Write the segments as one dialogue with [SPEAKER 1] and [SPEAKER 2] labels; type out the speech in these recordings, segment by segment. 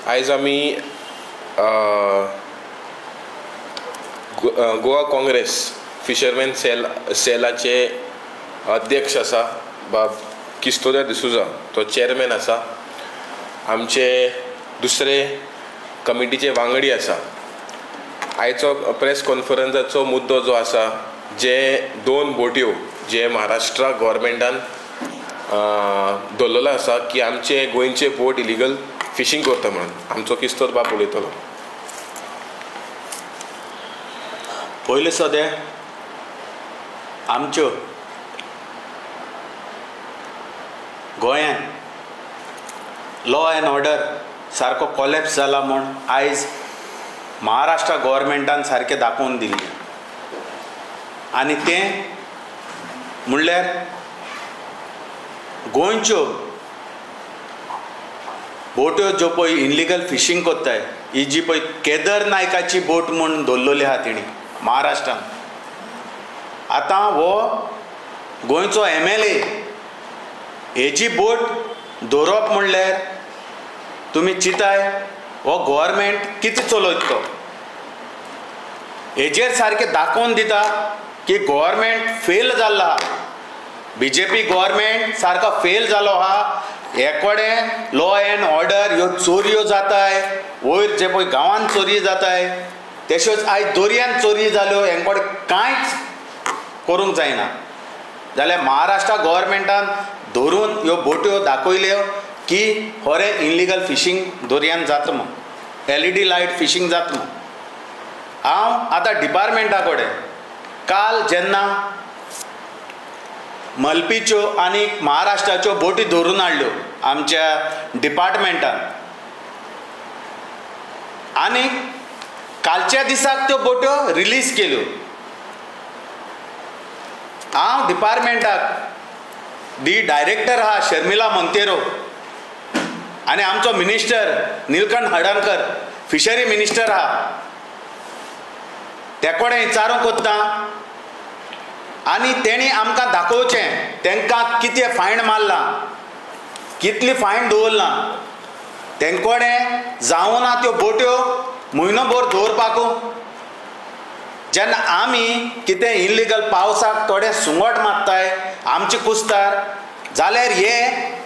[SPEAKER 1] आयज आमी गोवा काँग्रेस फिशरमॅन सेलाचे अध्यक्ष आसा बाब किस्तोदर डिसूजा, तो चेअरमॅन आसा. आमचे दुसरे कमिटीचे वांगडी आसा. आयचो प्रेस कॉन्फरन्साचो मुद्दो जो आसा, जे 2 बोट्यो जे महाराष्ट्रा गव्हर्मेंटान दवरलेलो आसा की आमचे गोंयचे बोट इलिगल फिशींग करता म्हणून. आमचो किस्तोद बाब उलयतलो.
[SPEAKER 2] पयले सद्या आमच्यो गोंयान लॉ एंड ऑर्डर सारको कॉलेप्स जाला म्हूण आयज महाराष्ट्र गव्हर्मेंटान सारकें दाखोवन दिल्लें. आनी तें म्हणल्यार गोंयच्यो बोट्यो ज्यो पळय इलिगल फिशींग कोत्ताय, ही जी पळय केदार नायकाची बोट म्हूण दवरलेली आहा तेणी महाराष्ट्रान. आतां हो गोंयचो MLA हेजी बोट दवरप म्हणल्यार तुमी चिंताय हो गव्हर्मेंट कितें चलयता तो. हेजेर सारकें दाखोवन दिता की गव्हर्मेंट फेल जाल्लो आहा. BJP गव्हर्मेंट सारको फेल जालो आहा. एकोडे लॉ एंड ऑर्डर ह्यो चोरयो जाताय, वयर जे पळय गांवांत चोरी जाताय, तश्योच आयज दर्यान चोरी जाल्यो. हेंकोडे कांयच करूंक जायना. जाल्यार महाराष्ट्र गव्हर्मेंटान धरून ह्यो बोट्यो दाखयल्यो की खरें इलिगल फिशींग दर्यान जाता म्हूण, LED लायट फिशींग जाता म्हूण. हांव आतां डिपार्टमेंटा कडेन काल जेन्ना मलपीच्यो आनी महाराष्ट्राच्यो बोटी धरून हाडल्यो आमच्या डिपार्टमेंटान, आनी कालच्या दिसाक त्यो बोट्यो रिलीज केल्यो. हांव डिपार्टमेंटाक डायरेक्टर आहा शर्मिला मोंतेरो आनी आमचो मिनिस्टर निलकंठ हडणकर, फिशरी मिनिस्टर आहा, ते कडेन विचारूंक कोत्ता. आनी तेणी आमकां दाखोवचें तांकां कितें फायन मारला, कितली फायन दवरला. तेंकोडे जावं ना त्यो बोट्यो म्हयनोभर दवरपाकू. जेन्ना आमी कितें इलिगल पावसाक थोडे सुंगट मारताय आमचे कुस्तार, जाल्यार हे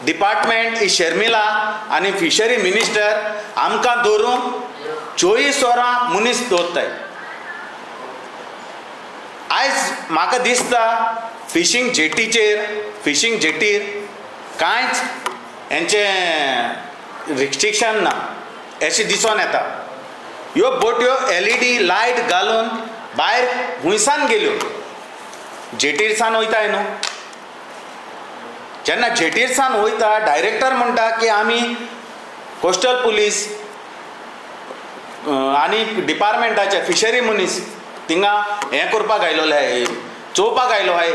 [SPEAKER 2] डिपार्टमेंट ही शर्मिला आनी फिशरी मिनिस्टर आमकां धरून 24 वरां मनीस दवरताय. आयज म्हाका दिसता फिशींग जेटीर कांयच हेंचें रिस्ट्रिक्शन ना अशें दिसून येता. ह्यो बोट्यो LED लायट घालून भायर हुंयसान गेल्यो. जेटीर सावन वयताय न्हू. जेन्ना जेटीर सावन वयता डायरेक्टर म्हणटा की आमी कोस्टल पुलीस आनी डिपार्टमेंटाचे फिशरी मनीस थिंगा हें करपाक आयलोले हाय, चोवपाक आयलो हाय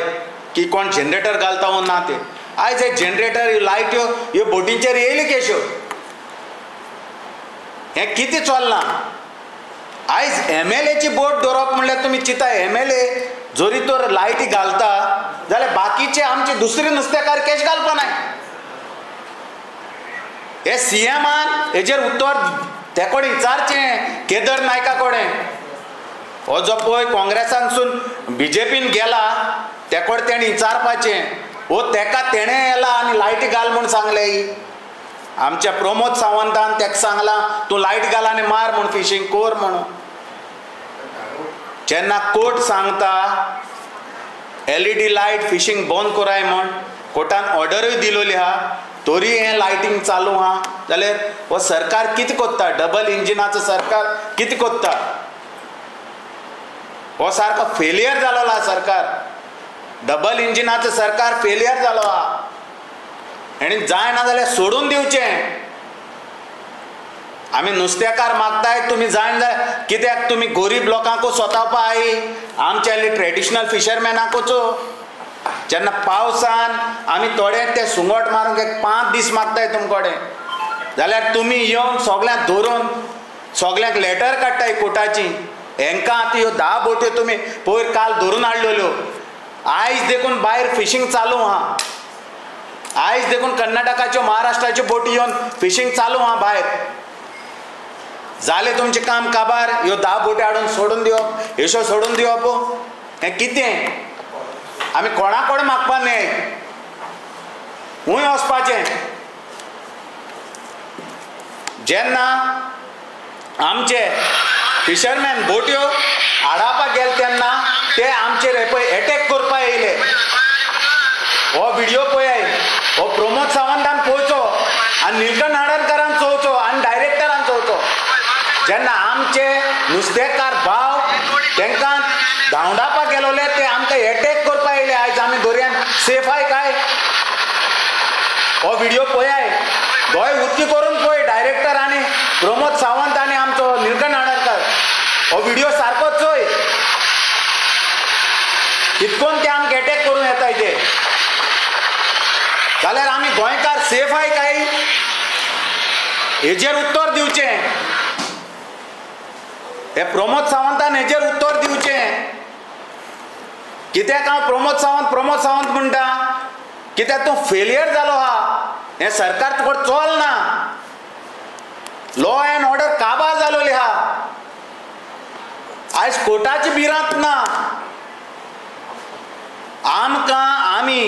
[SPEAKER 2] की कोण जनरेटर घालता वो ना ते. आयज हे जनरेटर लायट्यो ह्यो बोटींचेर येयल्यो केश्यो. हें कितें चलना. आयज MLAची बोट दवरप म्हणल्यार तुमी चिंता, MLA जोरी तर लायटी घालता जाल्यार बाकीचे आमचे दुसरे नुस्तेकार केश घालपा नाय. हे CMान हेजेर उत्तर ते कडेन विचारचें केदार नायका कडेन. हो जो पळय काँग्रेसानसून BJPन गेला ते कडेन तेणी विचारपाचें. हो तेका तेणें येला आनी लायटी घाल म्हूण सांगलें. आमच्या प्रमोद सावंतान तेका सांगलां तूं लायट घाल आनी मार म्हूण फिशींग कोर म्हणून. जेन्ना कोर्ट सांगता LED लायट फिशींग बंद कोराय म्हूण, कोर्टान ऑर्डरूय दिलोली आहा, तरी हें लायटींग चालू आहा, जाल्यार हो सरकार कितें कोत्ता. डबल इंजिनाचो सरकार कितें कोत्ता. हो सारको फेलियर जालोलो आहा सरकार. डबल इंजिनाचो सरकार फेलियर जालो आहा. आनी जायना जाल्यार सोडून दिवचें. आमी नुस्तेकार मागताय तुमी जायना जाल्यार कित्याक तुमी गरीब लोकांकूच स्वतावपा आई, आमच्या ट्रेडिशनल फिशरमॅनाकूच. जेन्ना पावसान आमी थोडे ते सुंगट मारूंक 5 दीस मागताय तुम कडेन, जाल्यार तुमी येवन सगळ्यांक धरून सगळ्यांक लेटर काडटाय कोर्टाची. हेंकां आतां ह्यो 10 बोट्यो तुमी पयर काल धरून हाडलेल्यो. आयज देखून भायर फिशींग चालू आहा. आयज देखून कर्नाटकाच्यो महाराष्ट्राच्यो बोटी येवन फिशींग चालू आहा भायर. जाले तुमचे काम काबार ह्यो 10 बोटी हाडून सोडून दिवप हेशो सोडून दिवप हें कितें आमी कोणाकोण मागपा न्हय खूंय वचपाचें जेन्ना आमचे फिशरमॅन बोट्यो हाडपाक गेले तेन्ना ते आमचेर एटॅक करपा येयले हो व्हिडिओ पळय हो प्रमोद सावंतान पळोवचो आनी निलकंठ नाडरकरान चोवचो आनी डायरेक्टरान चोवचो जेन्ना आमचे नुस्तेकार भाव तांकां धांवडावपाक गेलोले ते आमकां एटॅक करपा येयले आयज आमी दर्यान सेफ आय काय हो व्हिडिओ पळय दोय उदकी करून पळय डायरेक्टर आनी प्रमोद सावंत आनी आमचो निलकंठ नाडरकर हो व्हिडिओ सारको चोय कितकोन ते आमकां एटॅक करून येताय ते जाल्यार आमी गोंयकार सेफ आय काय हेजेर उत्तर दिवचें हे प्रमोद सावंतान हेजेर उत्तर दिवचें कित्याक हांव प्रमोद सावंत म्हणटा कित्याक तूं फेलियर जालो आहा हें सरकार तुका चलना लॉ एंड ऑर्डर काबार जालोली आहा आयज कोर्टाची भिरांत ना आमी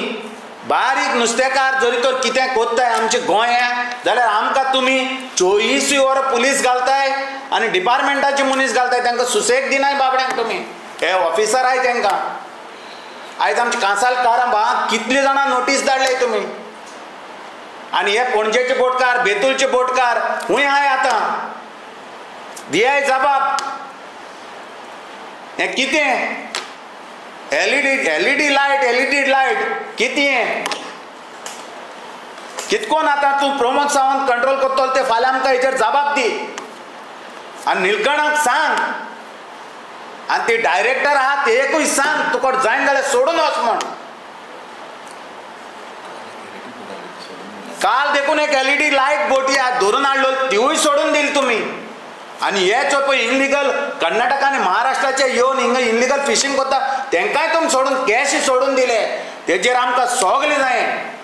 [SPEAKER 2] बारीक नुस्तेकार जरी तर कितें कोत्ताय आमचे गोंयांत जाल्यार आमकां तुमी 24 वरां पुलीस घालताय आनी डिपार्टमेंटाचे मनीस घालताय तांकां सुसेग दिनाय बाबड्यांक तुमी हे ऑफिसर आय तांकां आयज आमचे कांसालकारां कितले जाणां नोटीस धाडले तुमी आनी हे पणजेचे बोटकार बेतूलचे बोटकार खूंय आय आतां दियाय जबाब हें कितें एलईडी लायट कितें कितकोन आतां तूं प्रमोद सावंत कंट्रोल करतलो ते फाल्यां आमकां हेचेर जबाब दी आनी निलकंठाक सांग आनी ते डायरेक्टर आहा तेकूय सांग तुका जायना जाल्यार सोडून वच म्हण काल देखून एक एलईडी लायट बोटी धरून हाडलो तिवूय सोडून दिली तुमी आनी हे चो पळय इनलिगल कर्नाटका आनी महाराष्ट्राचे येवन हिंगा इनलिगल फिशींग करता तांकांय तुमी सोडून कॅश सोडून दिले तेजेर आमकां सोगले जायें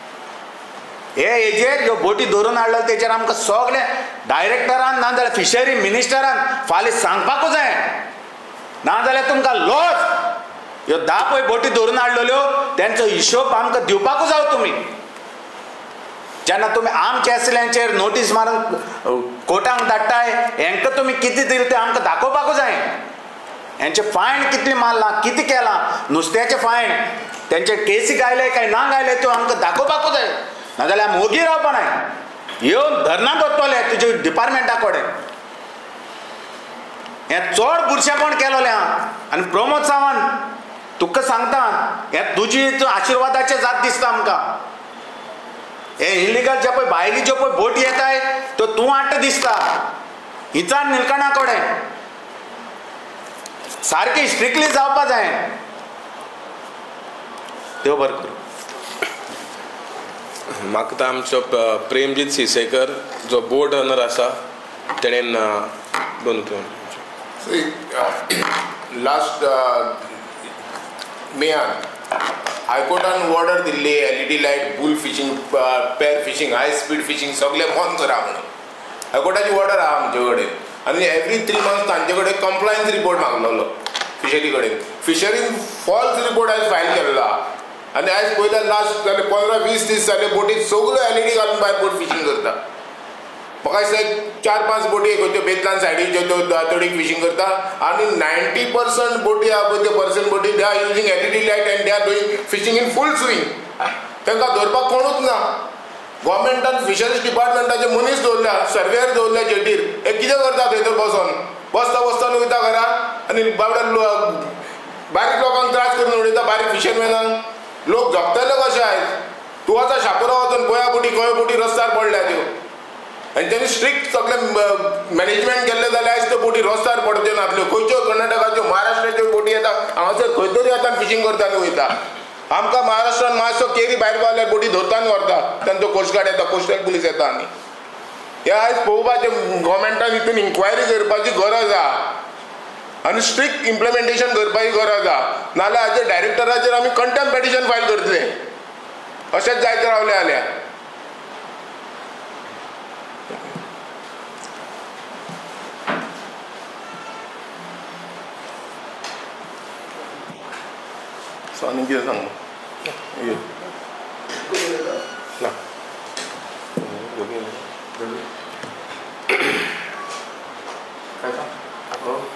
[SPEAKER 2] हेजेर ह्यो बोटी धरून हाडलो तेजेर आमकां सोगले डायरेक्टरान नाजाल्यार फिशरी मिनिस्टरान फाल्यां सांगपाकूच जाय नाजाल्यार तुमकां लॉस ह्यो 10 पळय बोटी धरून हाडलेल्यो तेंचो हिशोब आमकां दिवपाकूच जाय तुमी जेन्ना तुमी आमच्या एसल्यांचेर नोटीस मारून कोर्टाक धाडटाय हेंकां तुमी कितें दिलें तें आमकां दाखोवपाकूच जाय हेंचे फायन कितले मारला कितें केलां नुस्त्याचे फायन तेंचे केसी गायले काय ना गायले त्यो आमकां दाखोवपाकूच जाय नाजाल्यार मोगी रावपा नाय येवन धरनाक वतले तुजे डिपार्टमेंटा कडेन हें चड बुरशेपण केलोलें आहा आनी प्रमोद सावंत तुका सांगता हें तुजी आशिर्वादाचें जात दिसता आमकां हे इलिगल जे पळय भायली ज्यो पळय बोटी येताय त्यो तूं हाडटा दिसता हिचार निलकंठा कडेन सारकी स्ट्रिक्टली जावपा जाय देव बरें करूं
[SPEAKER 1] म्हाका तो आमचो प्रेमजीत सिसेकर जो बोट ओनर आसा तेणेन दोन
[SPEAKER 3] लास्ट मेयान हायकोर्टान ऑर्डर दिल्ली LED light bull fishing pair fishing high speed fishing सगळे बंद करा म्हणून हायकोर्टाची ऑर्डर आहा आमचे कडेन आनी एवरी 3 मंथ्स तांचे कडेन कंप्लायन्स रिपोर्ट मागलेलो फिशरी कडेन फिशरीन फॉल्स रिपोर्ट आयज फायल केल्लो आहा आनी आयज पयल्या लास्ट जाले 15-20 दीस जाले बोटीत सगळ्यो एलईडी घालून भायर बोट फिशींग करता म्हाका दिसता 4-5 बोटी खंयच्यो बेतलान सायडीच्यो त्यो तडीक फिशींग करता आनी 90% बोटी आहा पळय त्यो पर्सन बोटी they are using LED light and they are doing fishing in full swing तांकां धरपाक कोणूच ना गव्हर्मेंटान फिशरीज डिपार्टमेंटाचे मनीस दवरल्या सर्वेयर दवरल्या जेटीर हे कितें करता थंय तर बसता वयता घरा आनी बाबड्या बारीक लोकांक त्रास करून उडयता बारीक फिशरमॅनांक लोक जगतले कशे आयज तूं आतां शापोरा वचून पळया बोटी खंय बोटी रस्त्यार पडल्या त्यो आनी तेणी स्ट्रिक्ट सगळे मॅनेजमेंट केल्ले जाल्यार आयज त्यो बोटी रस्त्यार पडच्यो नासल्यो खंयच्यो कर्नाटकाच्यो महाराष्ट्राच्यो बोटी येता हांगासर खंय तरी येता फिशींग करता आनी वयता आमकां महाराष्ट्रान मातसो केरी भायर पावल्यार बोटी धरता आनी व्हरता तांचो कोस्टगार्ड येता कोस्टल पुलीस येता आनी हे आयज पळोवपाचें गव्हर्मेंटान हितून इन्क्वायरी करपाची गरज आहा आनी स्ट्रिक्ट इम्प्लिमेंटेशन करपाची गरज आहा नाल्यार हाजे डायरेक्टराचेर आमी कंटेम्प्ट पेटिशन फायल करतले अशेंच जायत रावले जाल्यार सो आनी कितें सांग ना
[SPEAKER 1] काय सांग